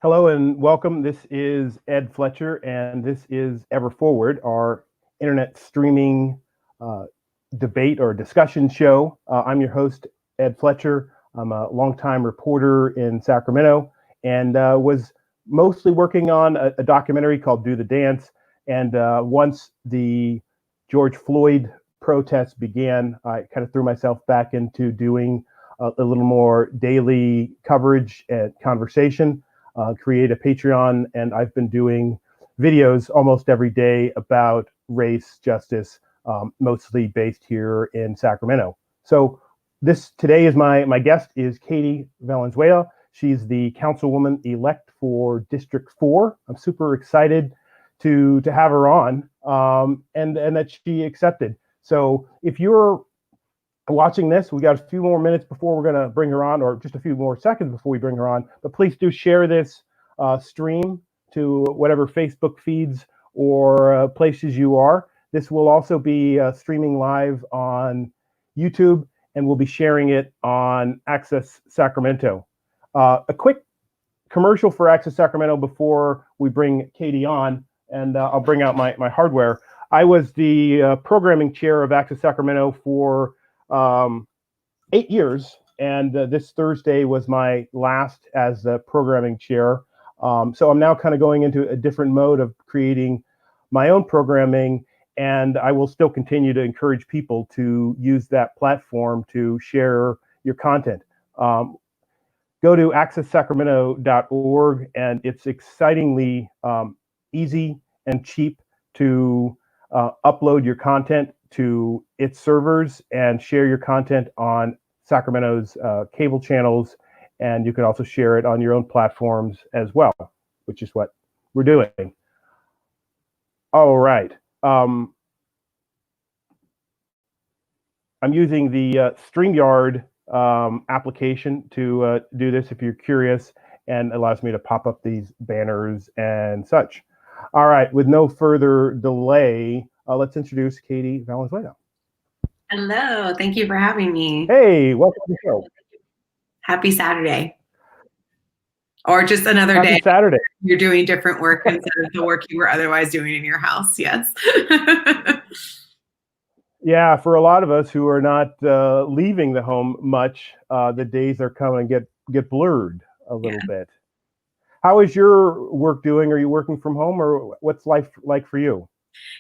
Hello and welcome. This is Ed Fletcher, and this is Ever Forward, our internet streaming debate or discussion show. I'm your host, Ed Fletcher. I'm a longtime reporter in Sacramento and was mostly working on a documentary called Do the Dance. And once the George Floyd protests began, I kind of threw myself back into doing a little more daily coverage and conversation. Create a Patreon, and I've been doing videos almost every day about race, justice, mostly based here in Sacramento. So today is my guest is Katie Valenzuela. She's the Councilwoman-elect for District 4. I'm super excited to have her on, and that she accepted. So if you're watching this, we got a few more minutes before we're going to bring her on, or just a few more seconds before we bring her on, but please do share this stream to whatever Facebook feeds or places you are. This will also be streaming live on YouTube, and we'll be sharing it on Access Sacramento. A quick commercial for Access Sacramento before we bring Katie on, and I'll bring out my hardware. I was the programming chair of Access Sacramento for 8 years, and this Thursday was my last as the programming chair. So I'm now kind of going into a different mode of creating my own programming, and I will still continue to encourage people to use that platform to share your content. Go to accesssacramento.org, and it's excitingly easy and cheap to upload your content to its servers and share your content on Sacramento's cable channels, and you can also share it on your own platforms as well, which is what we're doing. All right. I'm using the StreamYard application to do this if you're curious, and allows me to pop up these banners and such. All right, with no further delay, let's introduce Katie Valenzuela. Hello, thank you for having me. Hey, welcome to the show. Happy Saturday. Or just another Happy day. Saturday. You're doing different work instead of the work you were otherwise doing in your house, yes. Yeah, for a lot of us who are not leaving the home much, the days are coming and get blurred a little bit. How is your work doing? Are you working from home, or what's life like for you?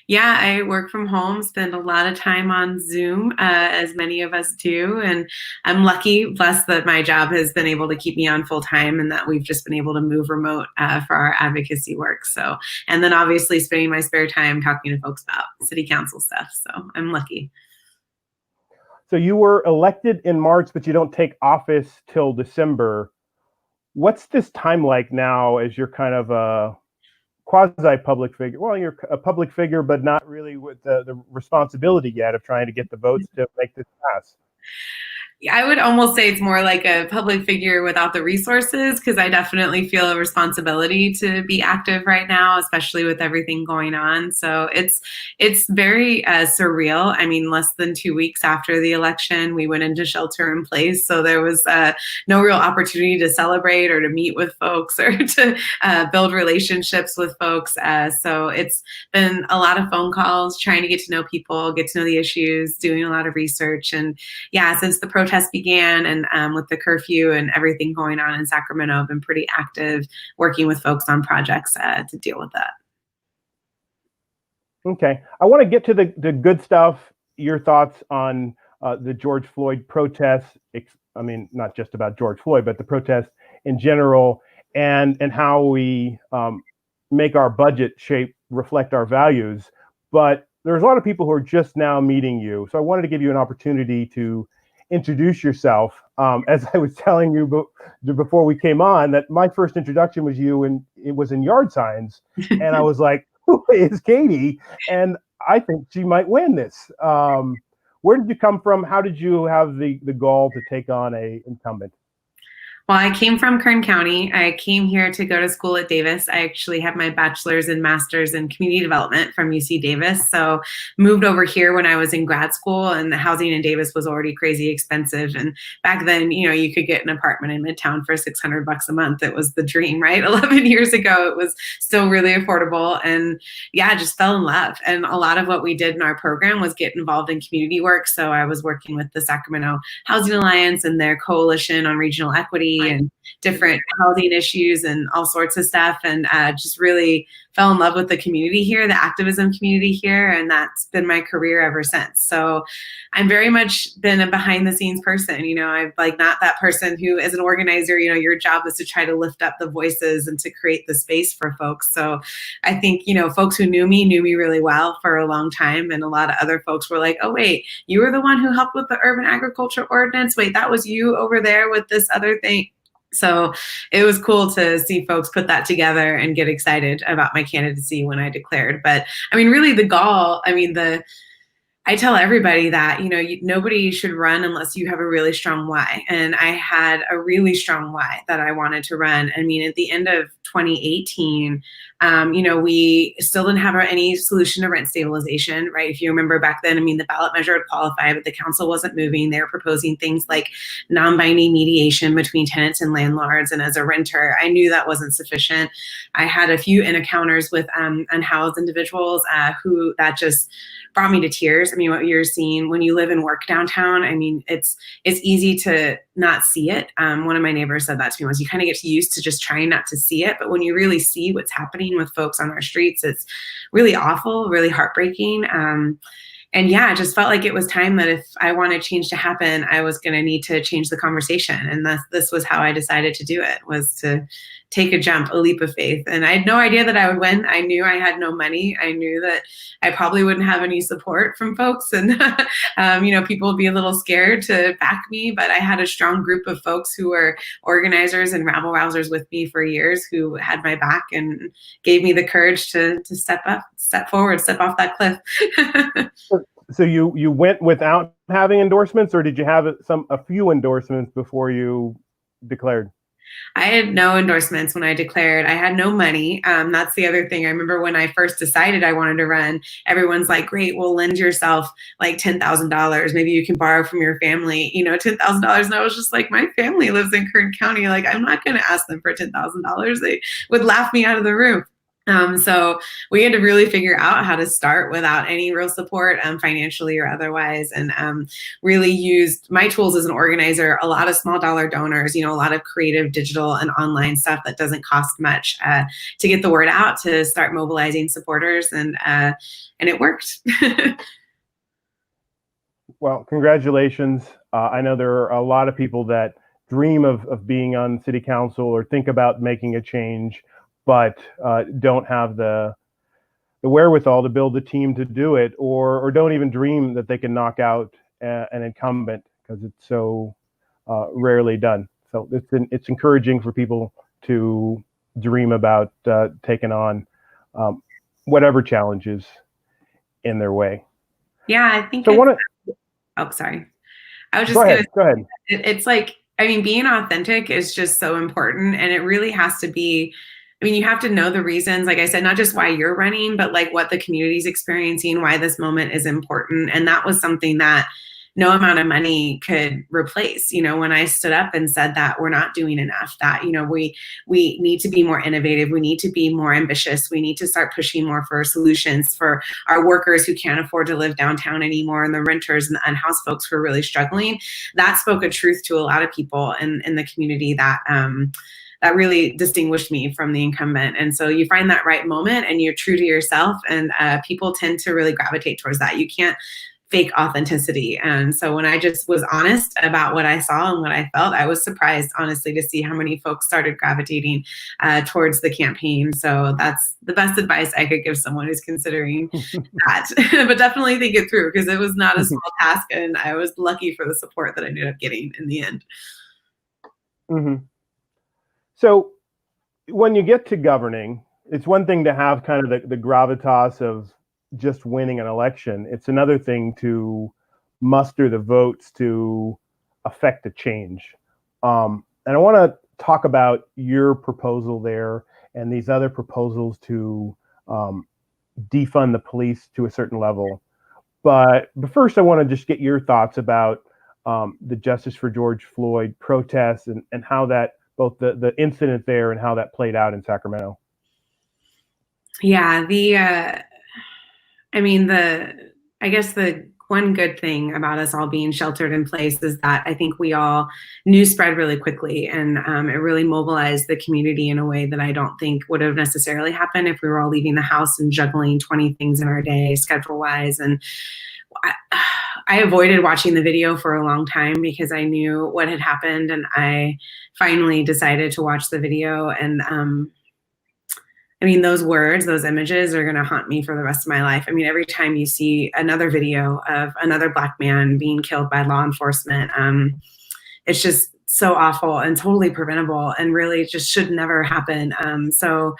Yeah, I work from home, spend a lot of time on Zoom, as many of us do. And I'm lucky, blessed that my job has been able to keep me on full time, and that we've just been able to move remote for our advocacy work. So, and then obviously spending my spare time talking to folks about city council stuff. So I'm lucky. So you were elected in March, but you don't take office till December. What's this time like now as you're kind of a quasi-public figure? Well, you're a public figure, but not really with the responsibility yet of trying to get the votes to make this pass. I would almost say it's more like a public figure without the resources, because I definitely feel a responsibility to be active right now, especially with everything going on. So it's very surreal. I mean, less than 2 weeks after the election, we went into shelter in place. So there was no real opportunity to celebrate or to meet with folks or to build relationships with folks. So it's been a lot of phone calls, trying to get to know people, get to know the issues, doing a lot of research. And yeah, since the protest began and with the curfew and everything going on in Sacramento, I've been pretty active working with folks on projects to deal with that. Okay, I want to get to the good stuff, your thoughts on the George Floyd protests. I mean, not just about George Floyd, but the protests in general, and how we make our budget shape reflect our values. But there's a lot of people who are just now meeting you. So I wanted to give you an opportunity to introduce yourself. As I was telling you before we came on, that my first introduction was you, and it was in yard signs. And I was like, who is Katie? And I think she might win this. Where did you come from? How did you have the gall to take on a incumbent? Well, I came from Kern County. I came here to go to school at Davis. I actually have my bachelor's and master's in community development from UC Davis. So moved over here when I was in grad school, and the housing in Davis was already crazy expensive. And back then, you could get an apartment in Midtown for $600 a month. It was the dream, right? 11 years ago, it was still really affordable. And yeah, just fell in love. And a lot of what we did in our program was get involved in community work. So I was working with the Sacramento Housing Alliance and their coalition on regional equity and different housing issues and all sorts of stuff, and just really fell in love with the community here, the activism community here, and that's been my career ever since. So I'm very much been a behind the scenes person. I'm like not that person who, as an organizer, your job is to try to lift up the voices and to create the space for folks. So I think, folks who knew me really well for a long time, and a lot of other folks were like, oh wait, you were the one who helped with the urban agriculture ordinance. Wait, that was you over there with this other thing. So it was cool to see folks put that together and get excited about my candidacy when I declared. But I mean, really the goal, I tell everybody that, nobody should run unless you have a really strong why. And I had a really strong why that I wanted to run. I mean, at the end of 2018, we still didn't have any solution to rent stabilization, right? If you remember back then, the ballot measure had qualified, but the council wasn't moving. They were proposing things like non-binding mediation between tenants and landlords. And as a renter, I knew that wasn't sufficient. I had a few encounters with unhoused individuals who that just brought me to tears. What you're seeing when you live and work downtown, it's easy to not see it. One of my neighbors said that to me once. You kind of get used to just trying not to see it, but when you really see what's happening with folks on our streets, it's really awful, really heartbreaking. And yeah, I just felt like it was time that if I wanted change to happen, I was going to need to change the conversation. And this was how I decided to do it, was to take a jump, a leap of faith. And I had no idea that I would win. I knew I had no money. I knew that I probably wouldn't have any support from folks. And, people would be a little scared to back me, but I had a strong group of folks who were organizers and rabble-rousers with me for years, who had my back and gave me the courage to step up, step forward, step off that cliff. So you went without having endorsements, or did you have a few endorsements before you declared? I had no endorsements when I declared. I had no money. That's the other thing. I remember when I first decided I wanted to run, everyone's like, great, well, lend yourself like $10,000. Maybe you can borrow from your family, $10,000. And I was just like, my family lives in Kern County. Like, I'm not going to ask them for $10,000. They would laugh me out of the room. So we had to really figure out how to start without any real support, financially or otherwise, and really used my tools as an organizer, a lot of small dollar donors, a lot of creative digital and online stuff that doesn't cost much to get the word out, to start mobilizing supporters, and it worked. Well, congratulations. I know there are a lot of people that dream of being on city council or think about making a change, but don't have the wherewithal to build a team to do it, or don't even dream that they can knock out an incumbent, because it's so rarely done. So it's encouraging for people to dream about taking on whatever challenges in their way. Yeah, I think. So oh, sorry. I was just go ahead. It's like, being authentic is just so important, and it really has to be. You have to know the reasons, like I said, not just why you're running, but like what the community's experiencing, why this moment is important. And that was something that no amount of money could replace. When I stood up and said that we're not doing enough, that, we need to be more innovative. We need to be more ambitious. We need to start pushing more for solutions for our workers who can't afford to live downtown anymore, and the renters and the unhoused folks who are really struggling. That spoke a truth to a lot of people in the community that really distinguished me from the incumbent. And so you find that right moment and you're true to yourself, and people tend to really gravitate towards that. You can't fake authenticity. And so when I just was honest about what I saw and what I felt, I was surprised, honestly, to see how many folks started gravitating towards the campaign. So that's the best advice I could give someone who's considering that. But definitely think it through, because it was not a small task, and I was lucky for the support that I ended up getting in the end. Mm-hmm. So when you get to governing, it's one thing to have kind of the gravitas of just winning an election. It's another thing to muster the votes to affect a change. And I want to talk about your proposal there and these other proposals to defund the police to a certain level. But first, I want to just get your thoughts about the Justice for George Floyd protests and how that, both the incident there and how that played out in Sacramento. Yeah, I guess the one good thing about us all being sheltered in place is that I think news spread really quickly, and it really mobilized the community in a way that I don't think would have necessarily happened if we were all leaving the house and juggling 20 things in our day schedule-wise. And I avoided watching the video for a long time because I knew what had happened, and I finally decided to watch the video. And those words, those images are going to haunt me for the rest of my life. Every time you see another video of another Black man being killed by law enforcement, it's just so awful and totally preventable and really just should never happen. So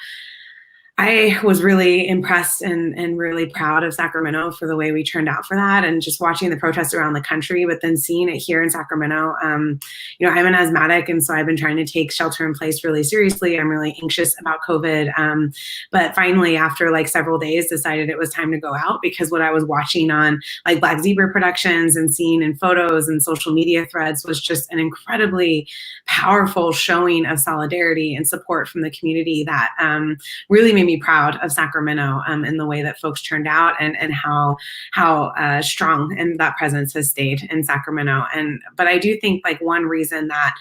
I was really impressed and really proud of Sacramento for the way we turned out for that, and just watching the protests around the country, but then seeing it here in Sacramento. I'm an asthmatic, and so I've been trying to take shelter in place really seriously. I'm really anxious about COVID. But finally, after several days, decided it was time to go out, because what I was watching on Black Zebra productions and seeing in photos and social media threads was just an incredibly powerful showing of solidarity and support from the community that really made me proud of Sacramento in the way that folks turned out, and how strong and that presence has stayed in Sacramento. But I do think one reason that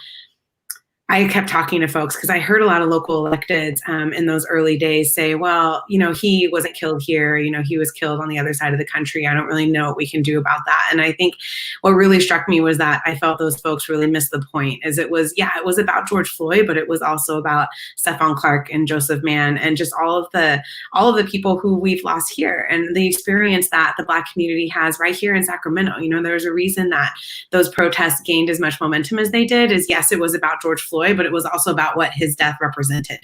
I kept talking to folks, because I heard a lot of local electeds in those early days say, well, he wasn't killed here. He was killed on the other side of the country. I don't really know what we can do about that. And I think what really struck me was that I felt those folks really missed the point. It was about George Floyd, but it was also about Stephon Clark and Joseph Mann and just all of the people who we've lost here, and the experience that the Black community has right here in Sacramento. There's a reason that those protests gained as much momentum as they did. Yes, it was about George Floyd, but it was also about what his death represented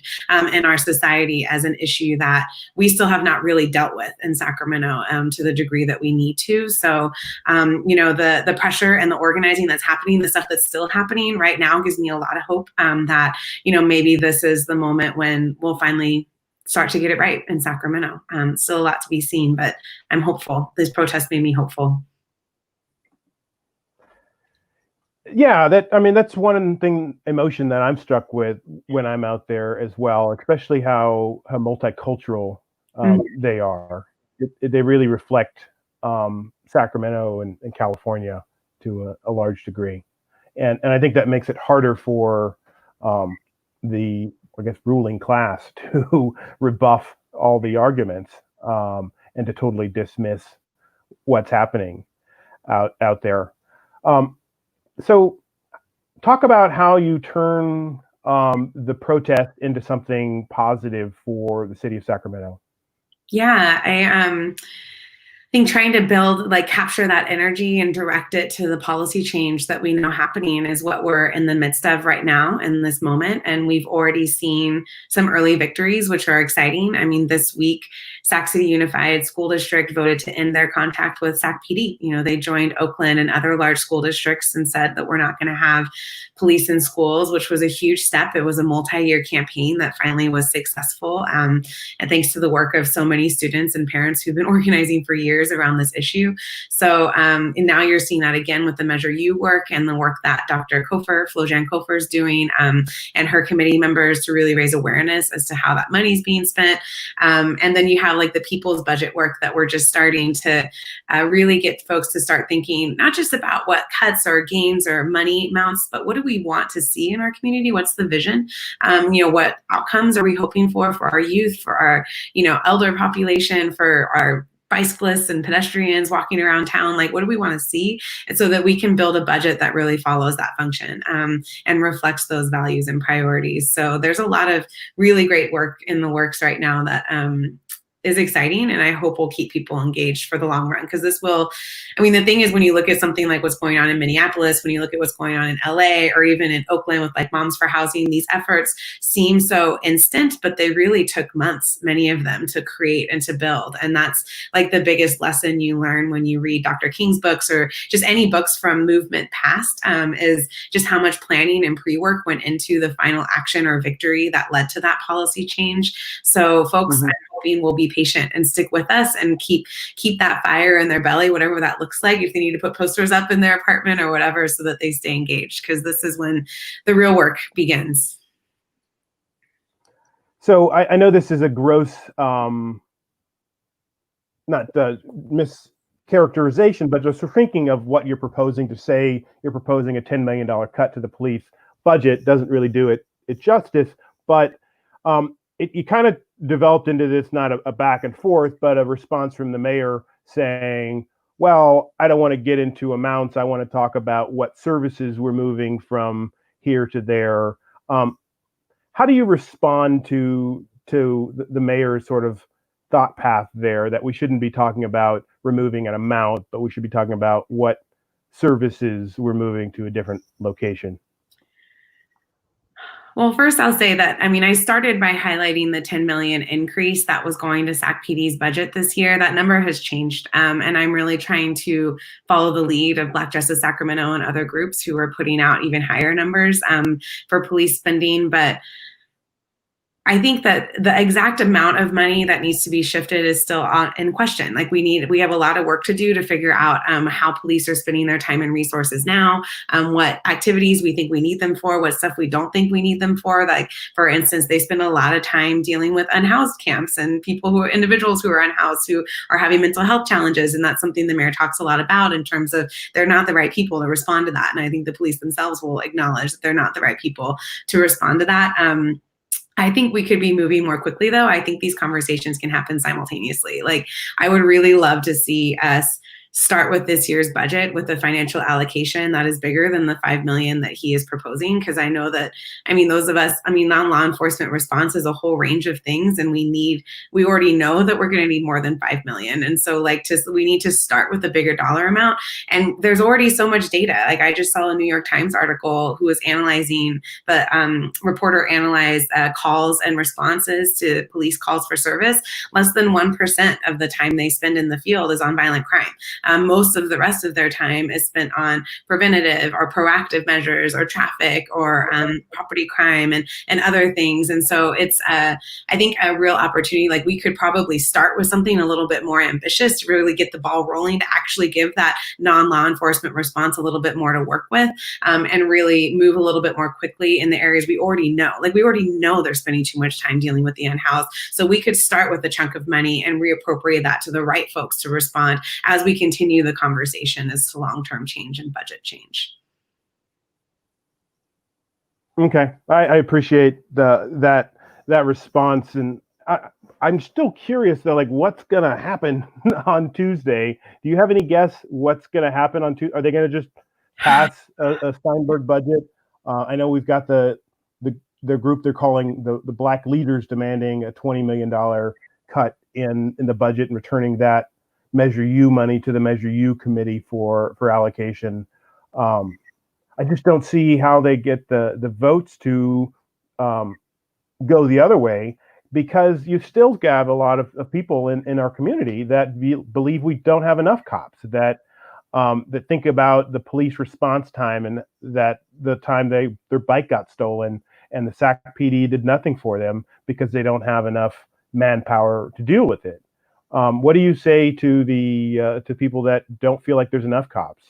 in our society as an issue that we still have not really dealt with in Sacramento to the degree that we need to. So, the pressure and the organizing that's happening, the stuff that's still happening right now, gives me a lot of hope that, maybe this is the moment when we'll finally start to get it right in Sacramento. Still a lot to be seen, but I'm hopeful. This protest made me hopeful. Yeah, that's one emotion that I'm struck with when I'm out there as well, especially how multicultural they are. They really reflect Sacramento and California to a large degree, and I think that makes it harder for the ruling class to rebuff all the arguments and to totally dismiss what's happening out there. So talk about how you turn the protest into something positive for the city of Sacramento. Yeah, I think trying to capture that energy and direct it to the policy change that we know happening is what we're in the midst of right now in this moment. And we've already seen some early victories, which are exciting. This week, Sac City Unified School District voted to end their contract with Sac PD. They joined Oakland and other large school districts and said that we're not going to have police in schools, which was a huge step. It was a multi-year campaign that finally was successful. And thanks to the work of so many students and parents who've been organizing for years around this issue. So and now you're seeing that again with the Measure U work and the work that Dr. Flojan Kofer is doing and her committee members to really raise awareness as to how that money's being spent. And then you have the people's budget work that we're just starting to really get folks to start thinking, not just about what cuts or gains or money amounts, but what do we want to see in our community? What's the vision? What outcomes are we hoping for our youth, for our, elder population, for our bicyclists and pedestrians walking around town? What do we want to see? And so that we can build a budget that really follows that function and reflects those values and priorities. So there's a lot of really great work in the works right now that is exciting, and I hope will keep people engaged for the long run. Because this will, I mean, the thing is, when you look at something like what's going on in Minneapolis, when you look at what's going on in LA, or even in Oakland with like Moms for Housing, these efforts seem so instant, but they really took months, many of them, to create and to build. And that's like the biggest lesson you learn when you read Dr. King's books, or just any books from movement past, is just how much planning and pre-work went into the final action or victory that led to that policy change. So folks, I'm hoping will be patient and stick with us and keep that fire in their belly, whatever that looks like, if they need to put posters up in their apartment or whatever, so that they stay engaged, because this is when the real work begins. So I know this is a gross, not mischaracterization, but just thinking of what you're proposing to say. You're proposing a $10 million cut to the police budget doesn't really do it justice, but it kind of developed into this, not a back and forth, but a response from the mayor saying, well, I don't want to get into amounts. I want to talk about what services we're moving from here to there. How do you respond to the mayor's sort of thought path there, that we shouldn't be talking about removing an amount, but we should be talking about what services we're moving to a different location? Well, first I'll say that, I mean, I started by highlighting the 10 million increase that was going to Sac PD's budget this year. That number has changed. And I'm really trying to follow the lead of Black Justice Sacramento and other groups who are putting out even higher numbers for police spending. But I think that the exact amount of money that needs to be shifted is still in question. Like we have a lot of work to do to figure out how police are spending their time and resources now, what activities we think we need them for, what stuff we don't think we need them for. Like, for instance, they spend a lot of time dealing with unhoused camps and individuals who are unhoused who are having mental health challenges. And that's something the mayor talks a lot about, in terms of they're not the right people to respond to that. And I think the police themselves will acknowledge that they're not the right people to respond to that. I think we could be moving more quickly, though. I think these conversations can happen simultaneously. Like, I would really love to see us start with this year's budget with a financial allocation that is bigger than the 5 million that he is proposing. Because I know that, I mean, those of us, I mean, non-law enforcement response is a whole range of things, and we already know that we're going to need more than 5 million. And so we need to start with a bigger dollar amount. And there's already so much data. Like, I just saw a New York Times article who was analyzing, the reporter analyzed calls and responses to police calls for service. Less than 1% of the time they spend in the field is on violent crime. Most of the rest of their time is spent on preventative or proactive measures, or traffic, or property crime, and other things. And so it's, I think, a real opportunity. Like, we could probably start with something a little bit more ambitious to really get the ball rolling, to actually give that non-law enforcement response a little bit more to work with, and really move a little bit more quickly in the areas we already know. Like, we already know they're spending too much time dealing with the unhoused. So we could start with a chunk of money and reappropriate that to the right folks to respond as we continue the conversation as to long-term change and budget change. Okay, I appreciate that response, and I'm still curious though, like, what's gonna happen on Tuesday? Do you have any guess what's gonna happen on Tuesday? Are they gonna just pass a Steinberg budget? I know we've got the group they're calling the Black Leaders demanding a $20 million cut in the budget and returning that Measure U money to the Measure U committee for allocation. I just don't see how they get the votes to go the other way, because you still have a lot of people in our community that believe we don't have enough cops, that think about the police response time, and that the time their bike got stolen and the Sac PD did nothing for them because they don't have enough manpower to deal with it. What do you say to to people that don't feel like there's enough cops?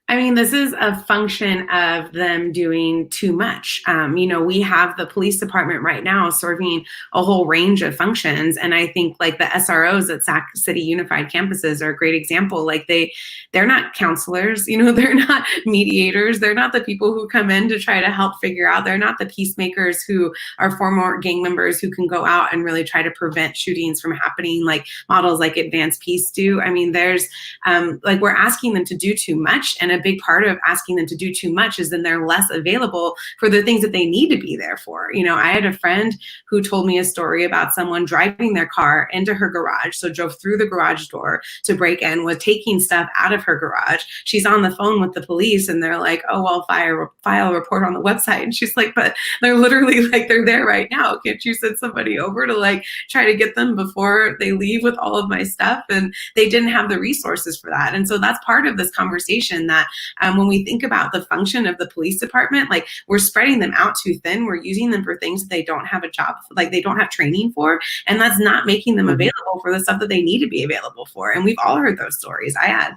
I mean, this is a function of them doing too much. We have the police department right now serving a whole range of functions. And I think, like, the SROs at Sac City Unified Campuses are a great example. Like, they're not counselors, they're not mediators. They're not the people who come in to try to help figure out. They're not the peacemakers who are former gang members who can go out and really try to prevent shootings from happening, like models like Advanced Peace do. I mean, there's we're asking them to do too much, and a big part of asking them to do too much is then they're less available for the things that they need to be there for. I had a friend who told me a story about someone driving their car into her garage. So drove through the garage door to break in, was taking stuff out of her garage. She's on the phone with the police and they're like, oh, well, file a report on the website. And she's like, but they're literally like, they're there right now. Can't you send somebody over to like try to get them before they leave with all of my stuff? And they didn't have the resources for that. And so that's part of this conversation that when we think about the function of the police department, like we're spreading them out too thin. We're using them for things that they don't have a job, like they don't have training for. And that's not making them available for the stuff that they need to be available for. And we've all heard those stories. I had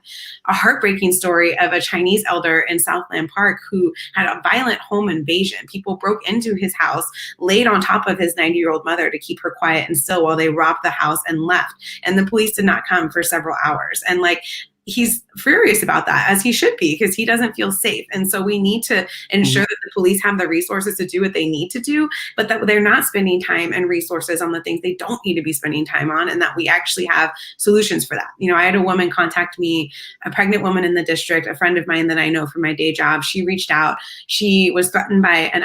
a heartbreaking story of a Chinese elder in Southland Park who had a violent home invasion. People broke into his house, laid on top of his 90-year-old mother to keep her quiet and still while they robbed the house and left. And the police did not come for several hours. And like, he's furious about that, as he should be, because he doesn't feel safe. And so we need to ensure that the police have the resources to do what they need to do, but that they're not spending time and resources on the things they don't need to be spending time on, and that we actually have solutions for that. I had a woman contact me, a pregnant woman in the district, a friend of mine that I know from my day job. She reached out. She was threatened by an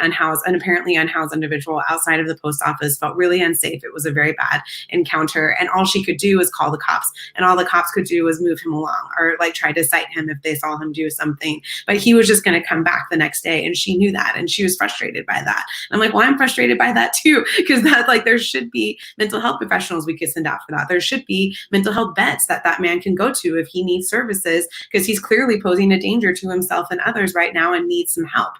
apparently unhoused individual outside of the post office, felt really unsafe. It was a very bad encounter. And all she could do was call the cops. And all the cops could do was move him along, or like try to cite him if they saw him do something. But he was just going to come back the next day. And she knew that. And she was frustrated by that. And I'm like, well, I'm frustrated by that too. Because that's like, there should be mental health professionals we could send out for that. There should be mental health beds that man can go to if he needs services, because he's clearly posing a danger to himself and others right now and needs some help.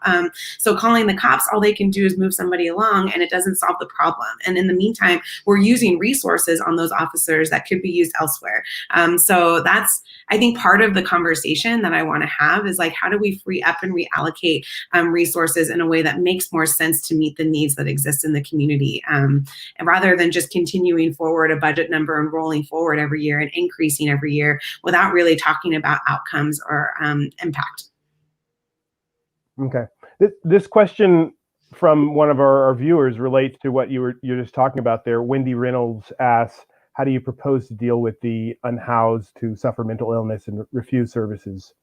So calling the cops, all they can do is move somebody along, and it doesn't solve the problem. And in the meantime, we're using resources on those officers that could be used elsewhere. So that's, I think, part of the conversation that I want to have is like, how do we free up and reallocate resources in a way that makes more sense to meet the needs that exist in the community, and rather than just continuing forward a budget number and rolling forward every year and increasing every year without really talking about outcomes or impact. Okay. This question from one of our viewers relates to what you're just talking about there. Wendy Reynolds asks, how do you propose to deal with the unhoused who suffer mental illness and refuse services?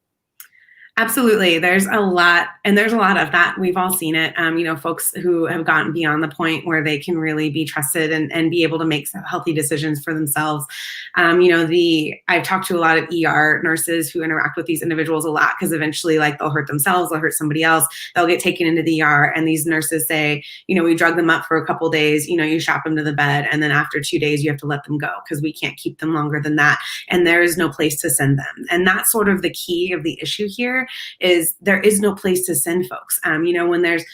Absolutely. There's a lot of that. We've all seen it. Folks who have gotten beyond the point where they can really be trusted and be able to make some healthy decisions for themselves. I've talked to a lot of ER nurses who interact with these individuals a lot, because eventually, like, they'll hurt themselves, they'll hurt somebody else, they'll get taken into the ER, and these nurses say, we drug them up for a couple days, you strap them to the bed, and then after 2 days you have to let them go because we can't keep them longer than that, and there is no place to send them. And that's sort of the key of the issue here, is there is no place to send folks. When there's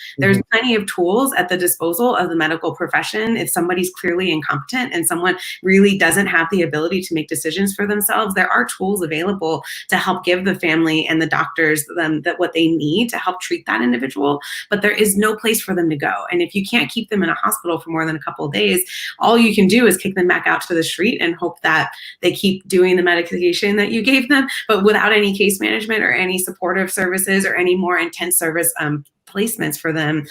plenty of tools at the disposal of the medical profession, if somebody's clearly incompetent and someone really doesn't have the ability to make decisions for themselves, there are tools available to help give the family and the doctors that what they need to help treat that individual. But there is no place for them to go. And if you can't keep them in a hospital for more than a couple of days, all you can do is kick them back out to the street and hope that they keep doing the medication that you gave them, but without any case management or any supportive services or any more intense service placements for them.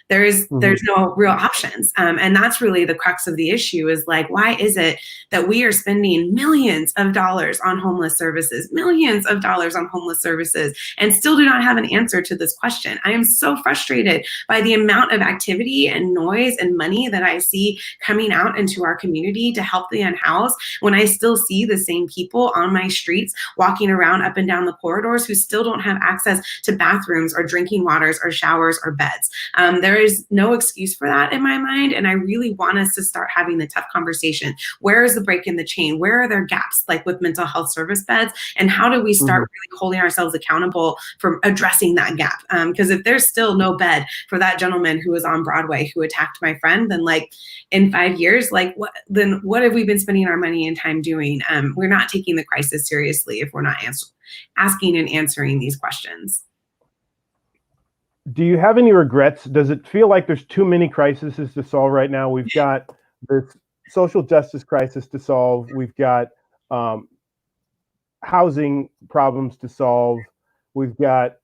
There's no real options. And that's really the crux of the issue, is like, why is it that we are spending millions of dollars on homeless services, and still do not have an answer to this question? I am so frustrated by the amount of activity and noise and money that I see coming out into our community to help the unhoused, when I still see the same people on my streets walking around up and down the corridors who still don't have access to bathrooms or drinking waters or showers or beds. There is no excuse for that in my mind, and I really want us to start having the tough conversation. Where is the break in the chain? Where are there gaps, like with mental health service beds? And how do we start really holding ourselves accountable for addressing that gap? Because if there's still no bed for that gentleman who was on Broadway who attacked my friend, then like in 5 years, like what have we been spending our money and time doing? We're not taking the crisis seriously if we're not asking and answering these questions. Do you have any regrets? Does it feel like there's too many crises to solve right now? We've got this social justice crisis to solve. We've got housing problems to solve. We've got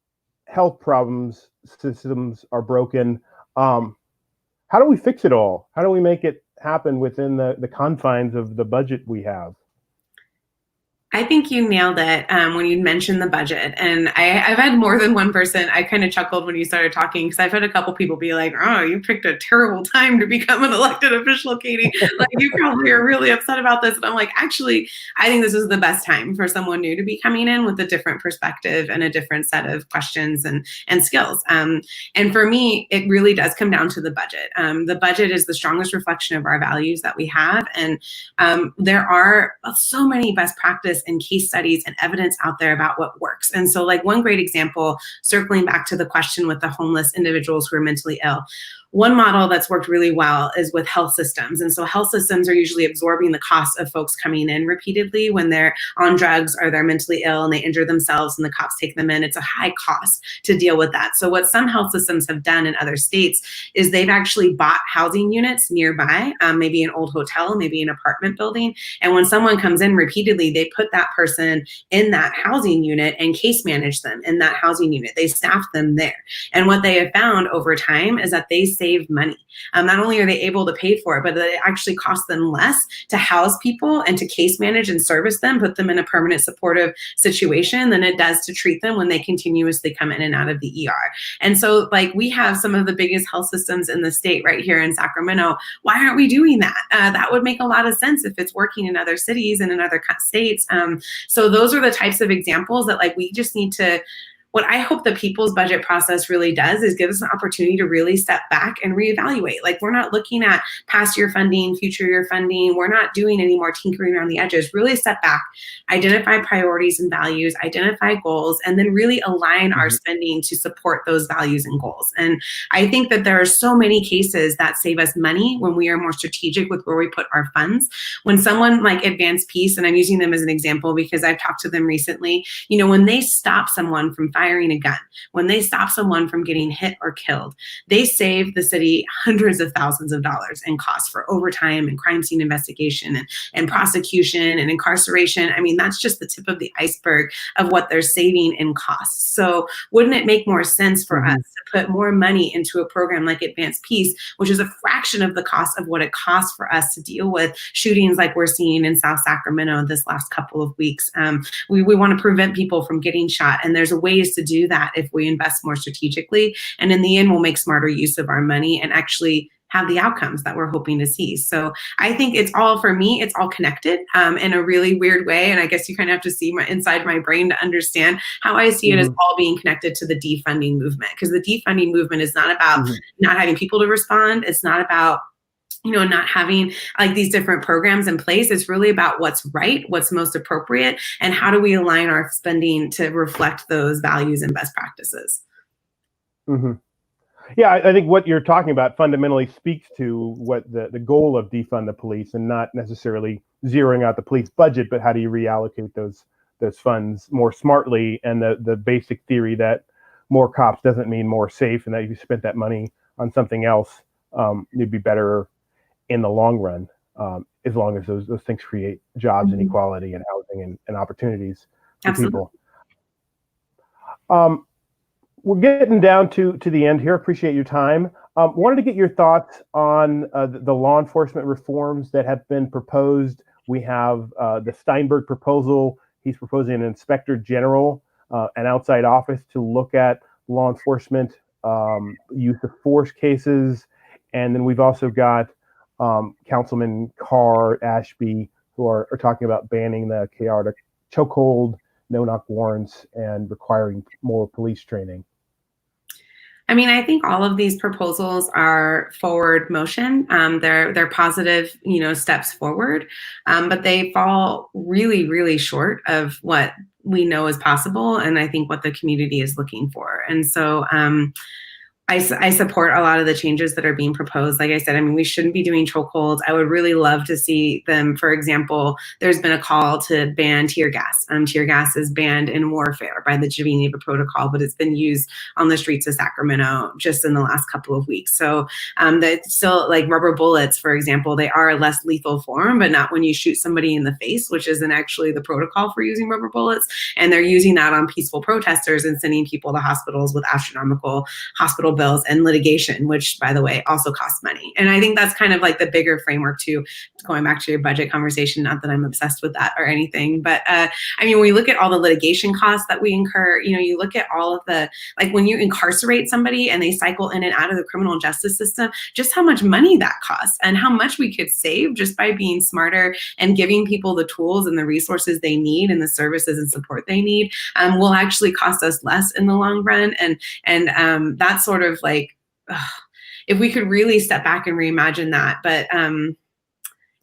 health problems. Systems are broken. How do we fix it all? How do we make it happen within the confines of the budget we have? I think you nailed it when you mentioned the budget. And I've had more than one person. I kind of chuckled when you started talking because I've had a couple people be like, "Oh, you picked a terrible time to become an elected official, Katie. Like you probably are really upset about this." And I'm like, actually, I think this is the best time for someone new to be coming in with a different perspective and a different set of questions and skills. And for me, it really does come down to the budget. The budget is the strongest reflection of our values that we have, and there are so many best practice and case studies and evidence out there about what works. And so like one great example, circling back to the question with the homeless individuals who are mentally ill, one model that's worked really well is with health systems. And so health systems are usually absorbing the cost of folks coming in repeatedly when they're on drugs or they're mentally ill and they injure themselves and the cops take them in. It's a high cost to deal with that. So what some health systems have done in other states is they've actually bought housing units nearby, maybe an old hotel, maybe an apartment building. And when someone comes in repeatedly, they put that person in that housing unit and case manage them in that housing unit. They staff them there. And what they have found over time is that they save money. Not only are they able to pay for it, but it actually costs them less to house people and to case manage and service them, put them in a permanent supportive situation than it does to treat them when they continuously come in and out of the ER. And so like we have some of the biggest health systems in the state right here in Sacramento. Why aren't we doing that? That would make a lot of sense if it's working in other cities and in other states. So those are the types of examples that like we just need to, what I hope the people's budget process really does is give us an opportunity to really step back and reevaluate. Like we're not looking at past year funding, future year funding. We're not doing any more tinkering around the edges. Really step back, identify priorities and values, identify goals, and then really align our spending to support those values and goals. And I think that there are so many cases that save us money when we are more strategic with where we put our funds. When someone like Advanced Peace, and I'm using them as an example because I've talked to them recently, you know, when they stop someone from firing a gun, when they stop someone from getting hit or killed, they save the city hundreds of thousands of dollars in costs for overtime and crime scene investigation and prosecution and incarceration. I mean, that's just the tip of the iceberg of what they're saving in costs. So wouldn't it make more sense for us to put more money into a program like Advanced Peace, which is a fraction of the cost of what it costs for us to deal with shootings like we're seeing in South Sacramento this last couple of weeks? We want to prevent people from getting shot, and there's ways to do that if we invest more strategically. And in the end, we'll make smarter use of our money and actually have the outcomes that we're hoping to see. So I think it's all, for me, it's all connected in a really weird way. And I guess you kind of have to see inside my brain to understand how I see it as all being connected to the defunding movement. Because the defunding movement is not about not having people to respond. It's not about not having like these different programs in place. It's really about what's right, what's most appropriate, and how do we align our spending to reflect those values and best practices. Yeah, I think what you're talking about fundamentally speaks to what the goal of defund the police, and not necessarily zeroing out the police budget, but how do you reallocate those funds more smartly, and the basic theory that more cops doesn't mean more safe, and that if you spent that money on something else, you'd be better in the long run, as long as those things create jobs and equality and housing and opportunities for people. We're getting down to the end here. Appreciate your time. Wanted to get your thoughts on the law enforcement reforms that have been proposed. We have the Steinberg proposal. He's proposing an inspector general, an outside office to look at law enforcement use of force cases. And then we've also got Councilman Carr, Ashby, who are talking about banning the KR to chokehold, no-knock warrants, and requiring more police training. I mean, I think all of these proposals are forward motion. They're positive, steps forward, but they fall really, really short of what we know is possible, and I think what the community is looking for. And so I support a lot of the changes that are being proposed. Like I said, I mean, we shouldn't be doing chokeholds. I would really love to see them. For example, there's been a call to ban tear gas. Tear gas is banned in warfare by the Geneva Protocol, but it's been used on the streets of Sacramento just in the last couple of weeks. So that still, like rubber bullets, for example, they are a less lethal form, but not when you shoot somebody in the face, which isn't actually the protocol for using rubber bullets. And they're using that on peaceful protesters and sending people to hospitals with astronomical hospital bills and litigation, which, by the way, also costs money. And I think that's kind of like the bigger framework too, going back to your budget conversation, not that I'm obsessed with that or anything, but I mean, when we look at all the litigation costs that we incur, you look at all of the, like when you incarcerate somebody and they cycle in and out of the criminal justice system, just how much money that costs and how much we could save just by being smarter and giving people the tools and the resources they need and the services and support they need, will actually cost us less in the long run. And that's sort of like, if we could really step back and reimagine that. But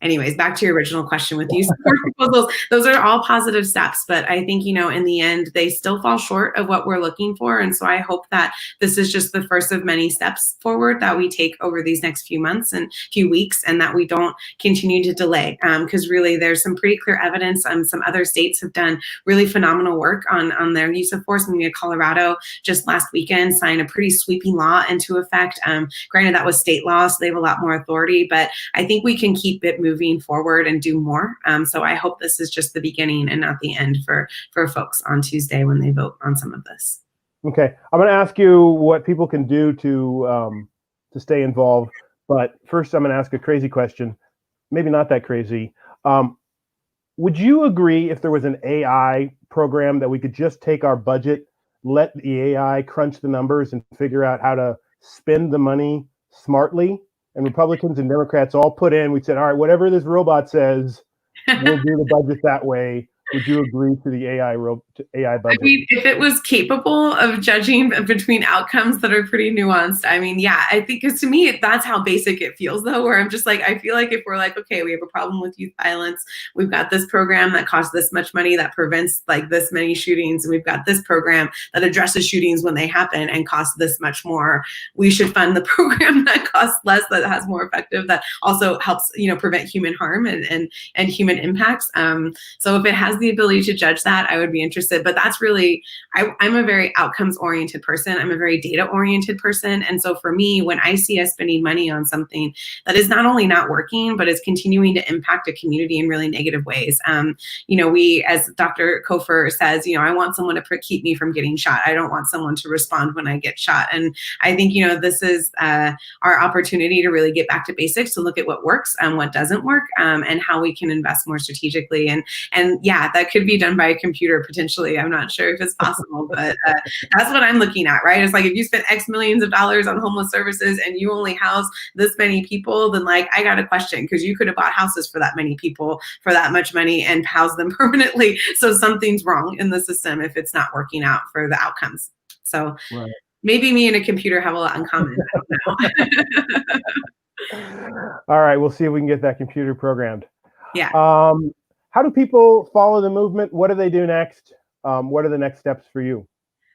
anyways, back to your original question with use support proposals, those are all positive steps, but I think, in the end, they still fall short of what we're looking for. And so I hope that this is just the first of many steps forward that we take over these next few months and few weeks, and that we don't continue to delay. Because really, there's some pretty clear evidence. Some other states have done really phenomenal work on their use of force. I mean, Colorado just last weekend signed a pretty sweeping law into effect. Granted, that was state law, so they have a lot more authority, but I think we can keep it moving forward and do more. So I hope this is just the beginning and not the end for folks on Tuesday when they vote on some of this. Okay, I'm going to ask you what people can do to stay involved, but first I'm going to ask a crazy question. Maybe not that crazy. Would you agree if there was an AI program that we could just take our budget, let the AI crunch the numbers and figure out how to spend the money smartly? And Republicans and Democrats all put in, we said, all right, whatever this robot says, we'll do the budget that way. Would you agree to the AI budget? I mean, if it was capable of judging between outcomes that are pretty nuanced, I mean, yeah, I think, because to me, that's how basic it feels, though, where I'm just like, I feel like if we're like, okay, we have a problem with youth violence, we've got this program that costs this much money that prevents like this many shootings, and we've got this program that addresses shootings when they happen and costs this much more, we should fund the program that costs less, that has more effective, that also helps, prevent human harm and human impacts. So if it has the ability to judge that, I would be interested. But that's really, I'm a very outcomes-oriented person. I'm a very data-oriented person. And so for me, when I see us spending money on something that is not only not working, but is continuing to impact a community in really negative ways, we, as Dr. Kofer says, I want someone to keep me from getting shot. I don't want someone to respond when I get shot. And I think, this is our opportunity to really get back to basics, to look at what works and what doesn't work, and how we can invest more strategically. And yeah, that could be done by a computer potentially. I'm not sure if it's possible, but that's what I'm looking at, right? It's like, if you spend X millions of dollars on homeless services and you only house this many people, then like, I got a question, because you could have bought houses for that many people for that much money and housed them permanently. So something's wrong in the system if it's not working out for the outcomes. So right. Maybe me and a computer have a lot in common. I don't know. All right, we'll see if we can get that computer programmed. Yeah. How do people follow the movement? What do they do next? What are the next steps for you?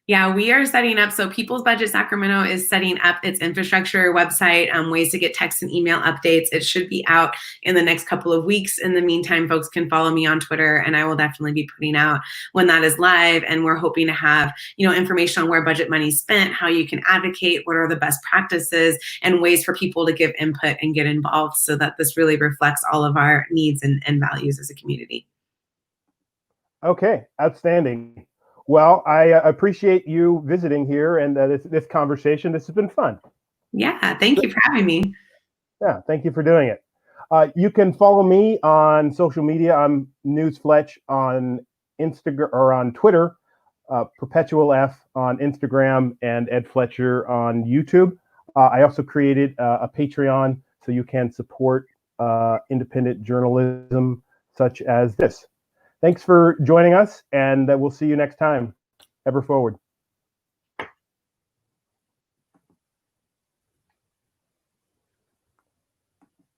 Yeah, we are setting up. So People's Budget Sacramento is setting up its infrastructure website, ways to get text and email updates. It should be out in the next couple of weeks. In the meantime, folks can follow me on Twitter, and I will definitely be putting out when that is live. And we're hoping to have, information on where budget money is spent, how you can advocate, what are the best practices, and ways for people to give input and get involved, so that this really reflects all of our needs and values as a community. Okay, outstanding. Well, I appreciate you visiting here and this conversation. This has been fun. Yeah, thank you for having me. Yeah, thank you for doing it. You can follow me on social media. I'm News Fletch on Instagram or on Twitter, Perpetual F on Instagram, and Ed Fletcher on YouTube. I also created a Patreon so you can support independent journalism such as this. Thanks for joining us, and we'll see you next time. Ever forward.